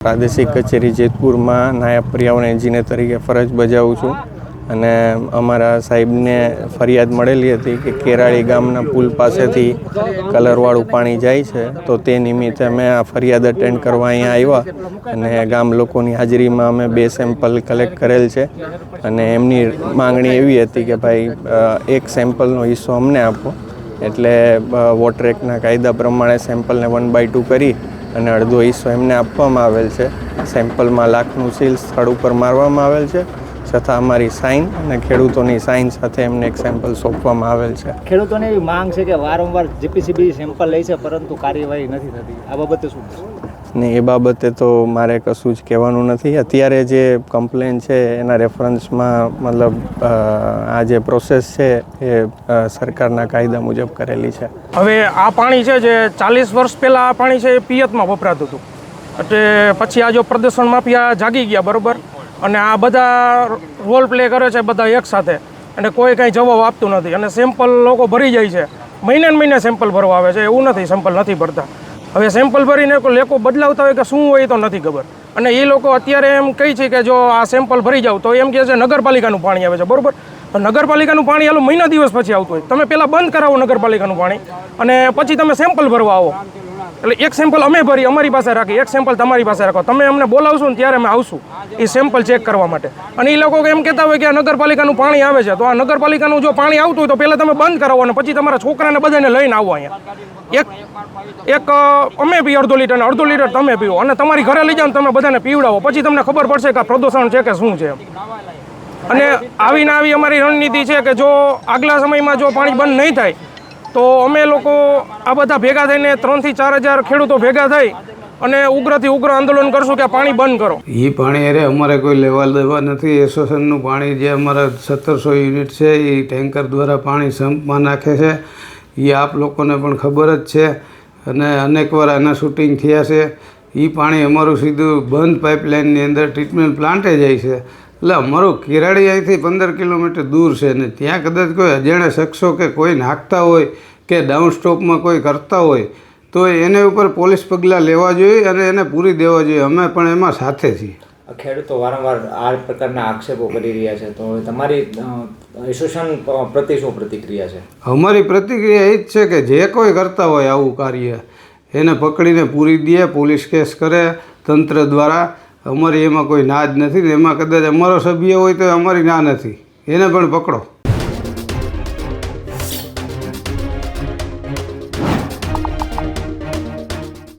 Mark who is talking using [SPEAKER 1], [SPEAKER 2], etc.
[SPEAKER 1] પ્રાદેશિક કચેરી જેતપુરમાં નાયબ પર્યાવરણ એન્જિનિયર તરીકે ફરજ બજાવું છું અને અમારા સાહેબને ફરિયાદ મળેલી હતી કે કેરાળી ગામના પુલ પાસેથી કલરવાળું પાણી જાય છે, તો તે નિમિત્તે અમે આ ફરિયાદ અટેન્ડ કરવા અહીંયા આવ્યા અને ગામ લોકોની હાજરીમાં અમે 2 સેમ્પલ કલેક્ટ કરેલ છે અને એમની માંગણી એવી હતી કે ભાઈ એક સેમ્પલનો હિસ્સો અમને આપો, એટલે વોટર એક્ટના કાયદા પ્રમાણે સેમ્પલને 1/2 કરી અને અડધો હિસ્સો એમને આપવામાં આવેલ છે. સેમ્પલમાં લાખનું સીલ સ્થળ ઉપર મારવામાં આવેલ છે, છતાં અમારી સાઇન અને ખેડૂતોની સાઇન સાથે એમને એક સેમ્પલ સોંપવામાં આવેલ છે.
[SPEAKER 2] ખેડૂતોને એવી માંગ છે કે વારંવાર જીપીસીબી સેમ્પલ લે છે પરંતુ કાર્યવાહી નથી થતી, આ બાબતે શું?
[SPEAKER 1] ને એ બાબતે તો મારે કશું જ કહેવાનું નથી. અત્યારે જે કમ્પ્લેન છે એના રેફરન્સમાં મતલબ આ જે પ્રોસેસ છે એ સરકારના કાયદા મુજબ કરેલી છે.
[SPEAKER 3] હવે આ પાણી છે જે 40 વર્ષ પહેલાં આ પાણી છે એ પિયતમાં વપરાતું હતું, એટલે પછી આ જો પ્રદૂષણ માફિયા જાગી ગયા બરાબર, અને આ બધા રોલ પ્લે કરે છે બધા એકસાથે, અને કોઈ કાંઈ જવાબ આપતું નથી અને સેમ્પલ લોકો ભરી જાય છે. મહિને મહિને સેમ્પલ ભરવા આવે છે, એવું નથી સેમ્પલ નથી ભરતા. હવે સેમ્પલ ભરીને લોકો બદલાવતા હોય કે શું હોય તો નથી ખબર, અને એ લોકો અત્યારે એમ કહે છે કે જો આ સેમ્પલ ભરી જાવ તો એમ કહે છે નગરપાલિકાનું પાણી આવે છે બરાબર. નગરપાલિકાનું પાણી હાલો મહિના દિવસ પછી આવતું હોય, તમે પહેલાં બંધ કરાવો નગરપાલિકાનું પાણી અને પછી તમે સેમ્પલ ભરવા આવો. એટલે એક સેમ્પલ અમે ભરી અમારી પાસે રાખી, એક સેમ્પલ તમારી પાસે રાખો, તમે અમને બોલાવશો ને ત્યારે અમે આવશું એ સેમ્પલ ચેક કરવા માટે. અને એ લોકો એમ કહેતા હોય કે આ નગરપાલિકાનું પાણી આવે છે, તો આ નગરપાલિકાનું જો પાણી આવતું હોય તો પહેલાં તમે બંધ કરાવો અને પછી તમારા છોકરાને બધાને લઈને આવો અહીંયા. એક અમે પી અડધો લીટર ને અડધો લીટર તમે પીવો અને તમારી ઘરે લઈ જાઓ ને તમે બધાને પીવડાવો, પછી તમને ખબર પડશે કે આ પ્રદૂષણ છે કે શું છે. અને આવીને આવી અમારી રણનીતિ છે કે જો આગલા સમયમાં જો પાણી બંધ નહીં થાય તો અમે લોકો આ બધા ભેગા થઈને 3 થી 4 હજાર ખેડૂતો ભેગા થઈ અને ઉગ્રથી ઉગ્ર આંદોલન કરશું કે આ પાણી બંધ કરો.
[SPEAKER 4] એ પાણી અરે અમારે કોઈ લેવા દેવા નથી. એસોસિએશનનું પાણી જે અમારા 1700 યુનિટ છે એ ટેન્કર દ્વારા પાણી સંપમાં નાખે છે, એ આપ લોકોને પણ ખબર જ છે અને અનેકવાર આના શૂટિંગ થયા છે. એ પાણી અમારું સીધું બંધ પાઇપલાઇનની અંદર ટ્રીટમેન્ટ પ્લાન્ટે જાય છે. એટલે અમારું કેરાળી અહીંથી 15 કિલોમીટર દૂર છે ને ત્યાં કદાચ કોઈ અજાણ્યા શખ્સો કે કોઈ નાખતા હોય કે ડાઉન સ્ટોપમાં કોઈ કરતા હોય તો એને ઉપર પોલીસ પગલાં લેવા જોઈએ અને એને પૂરી દેવા જોઈએ. અમે પણ એમાં સાથે છીએ.
[SPEAKER 2] ખેડૂતો વારંવાર આ પ્રકારના આક્ષેપો કરી રહ્યા છે, તો તમારી એસોસિએશન પ્રતિ શું પ્રતિક્રિયા છે?
[SPEAKER 4] અમારી પ્રતિક્રિયા એ જ છે કે જે કોઈ કરતા હોય આવું કાર્ય એને પકડીને પૂરી દે, પોલીસ કેસ કરે તંત્ર દ્વારા. અમારી એમાં કોઈ ના જ નથી ને એમાં કદાચ અમારો સભ્ય હોય તો અમારી ના નથી, એને પણ પકડો.